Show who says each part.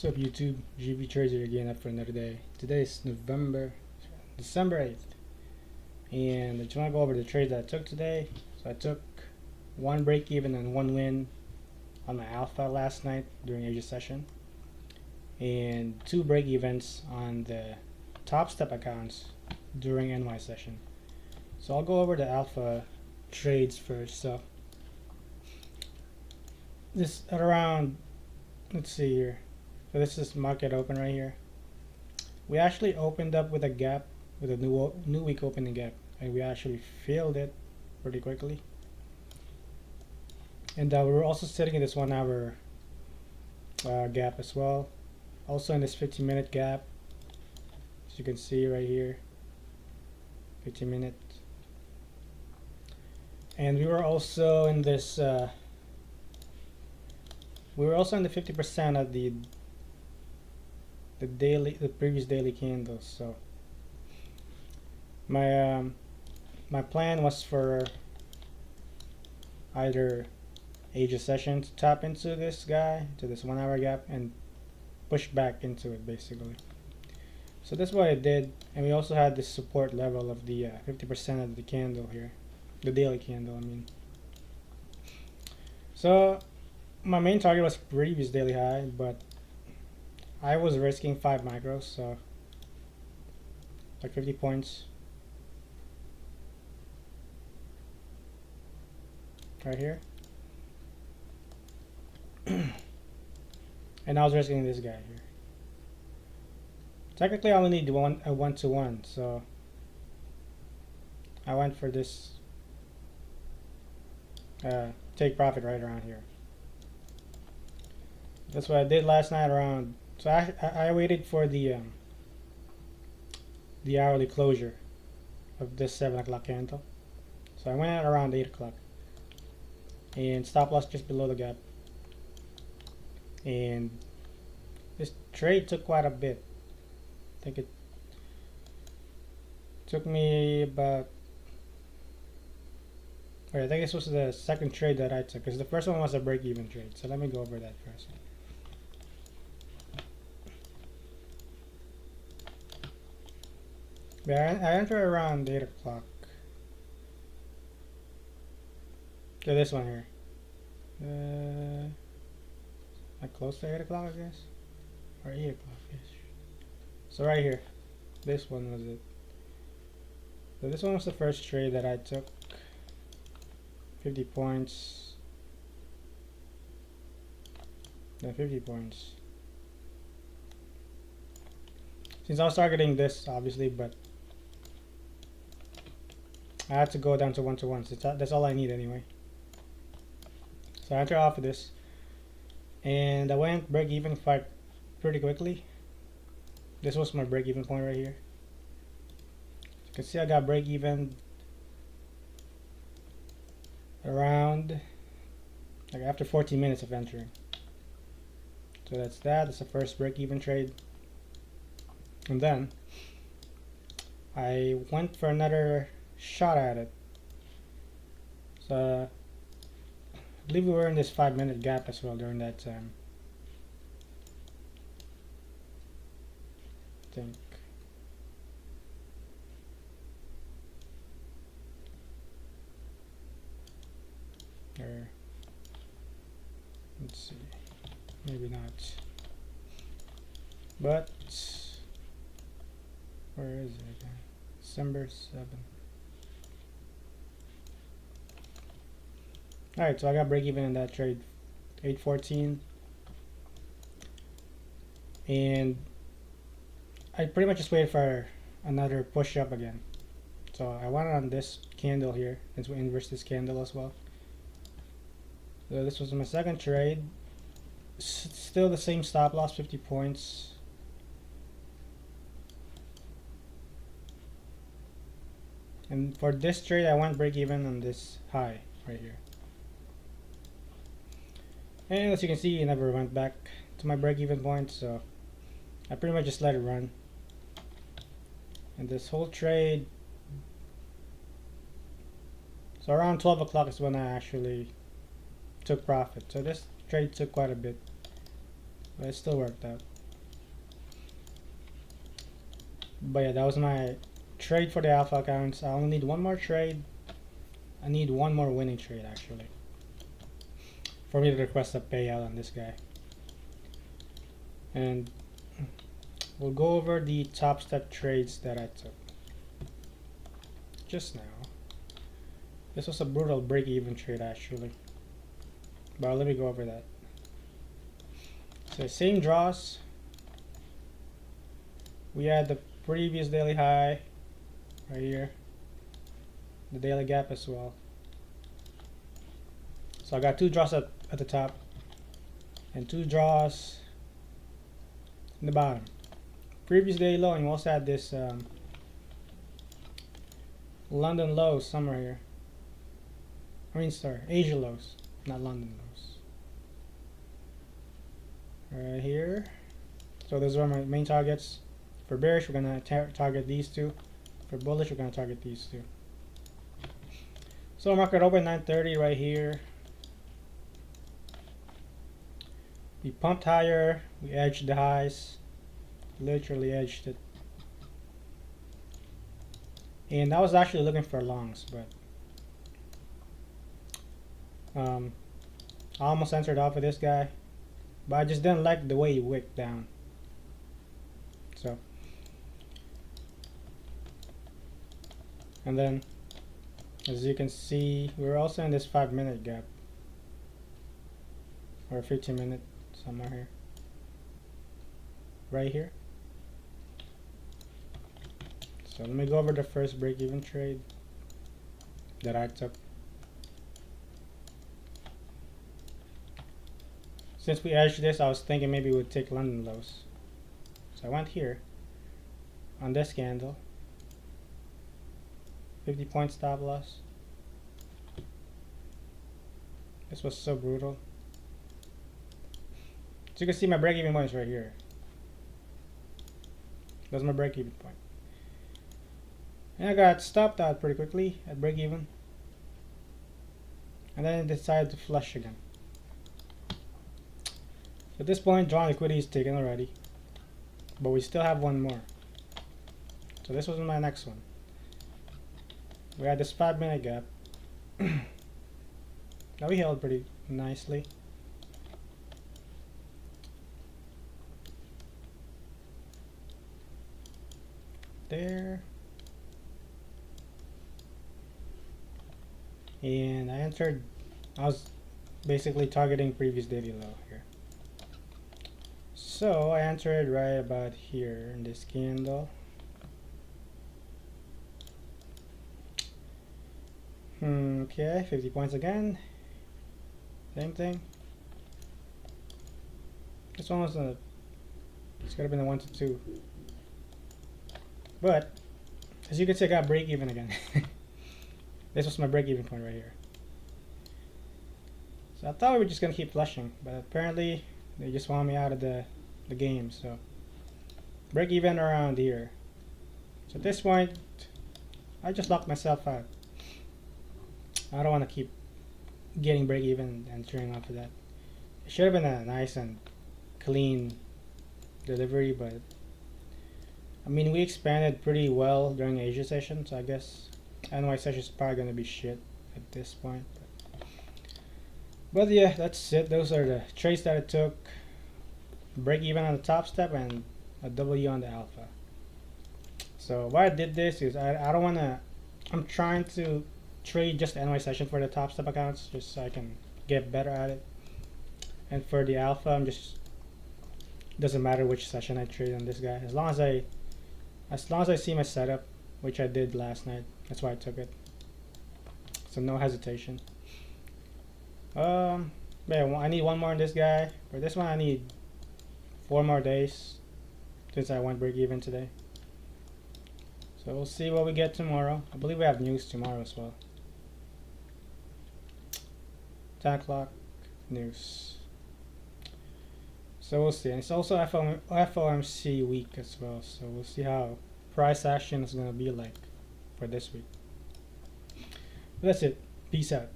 Speaker 1: What's up YouTube? GB Trader again up for another day. Today is December 8th. And I just want to go over the trades that I took today. So I took one break even and one win on my alpha last night during Asia session. And two break evens on the Topstep accounts during NY session. So I'll go over the alpha trades first. So this at around, let's see here. So this is market open right here. We actually opened up with a gap, with a new week opening gap, and we actually filled it pretty quickly. And we were also sitting in this 1 hour gap as well. Also in this 15-minute gap, as you can see right here, 15 minute. And we were also in this. We were also in the 50% of the previous daily candles. So my plan was for either Asia session to tap into this guy, to this 1 hour gap, and push back into it basically. So that's what I did, and we also had this support level of the 50% of the candle here, the daily candle I mean. So my main target was previous daily high, but I was risking 5 micros, so like 50 points right here. And I was risking this guy here. Technically I only need a 1-to-1, so I went for this take profit right around here. That's what I did last night around. So I waited for the hourly closure of this 7 o'clock candle. So I went at around 8 o'clock and stop loss just below the gap. And this trade took quite a bit. I think it took me about, I think this was the second trade that I took, because the first one was a break-even trade. So let me go over that first. But I enter around 8 o'clock. So this one here. Like close to 8 o'clock, I guess? Or 8 o'clock-ish. So right here. This one was it. So this one was the first trade that I took. 50 points. Then 50 points. Since I was targeting this, obviously, but I had to go down to 1-to-1, so that's all I need anyway. So I enter off of this, and I went break even quite pretty quickly. This was my break even point right here. You can see I got break even around like after 14 minutes of entering. So that's that. That's the first break even trade. And then I went for another shot at it. So I believe we were in this 5-minute gap as well during that time. I think. Or let's see. Maybe not. But where is it again? December 7th. Alright, so I got break even in that trade, 8.14. And I pretty much just waited for another push up again. So I went on this candle here, since we inverse this candle as well. So this was my second trade. Still the same stop loss, 50 points. And for this trade, I went break even on this high right here. And as you can see, it never went back to my break even point, so I pretty much just let it run. And this whole trade, so around 12 o'clock is when I actually took profit. So this trade took quite a bit. but it still worked out. But yeah, that was my trade for the alpha accounts. I only need one more trade. I need one more winning trade actually for me to request a payout on this guy. And we'll go over the Topstep trades that I took just now. This was a brutal break-even trade actually, but let me go over that. So same draws. We had the previous daily high right here, the daily gap as well. So I got two draws at the top and two draws in the bottom. Previous day low, and you also had this London lows somewhere here. I mean, sorry, Asia lows, not London lows. Right here. So those are my main targets. For bearish, we're gonna target these two. For bullish, we're gonna target these two. So market open 9:30 right here. We pumped higher. We edged the highs. Literally edged it. And I was actually looking for longs, but I almost entered off of this guy, but I just didn't like the way he wicked down. So, and then as you can see, we're also in this 5-minute gap, or 15-minute, somewhere here, right here. So let me go over the first break-even trade that I took. Since we edged this, I was thinking maybe we'd take London lows. So I went here on this candle, 50-point stop loss. This was so brutal. So you can see my break-even point is right here. That's my break-even point. And I got stopped out pretty quickly at break-even. And then it decided to flush again. At this point, drawn liquidity is taken already, but we still have one more. So this was my next one. We had this 5-minute gap. Now we held pretty nicely. There. And I entered, I was basically targeting previous daily low here. So I entered right about here in this candle. Okay, 50 points again. Same thing. This one was a, it's gotta be the 1 to 2. But as you can see, I got break even again. This was my break even point right here. So I thought we were just gonna keep flushing, but apparently they just want me out of the game. So break even around here. So at this point, I just locked myself out. I don't want to keep getting break even and turning off of that. It should have been a nice and clean delivery, but I mean, we expanded pretty well during the Asia session, so I guess NY session is probably going to be shit at this point. But yeah, that's it. Those are the trades that I took. Break even on the Topstep and a W on the alpha. So why I did this is I don't want to, I'm trying to trade just the NY session for the Topstep accounts just so I can get better at it. And for the alpha, I'm just, doesn't matter which session I trade on this guy. As long as I see my setup, which I did last night, that's why I took it. So no hesitation. Yeah, I need one more on this guy. For this one, I need 4 more days since I went break even today. So we'll see what we get tomorrow. I believe we have news tomorrow as well. 10 o'clock news. So we'll see. And it's also FOMC week as well. So we'll see how price action is going to be like for this week. But that's it. Peace out.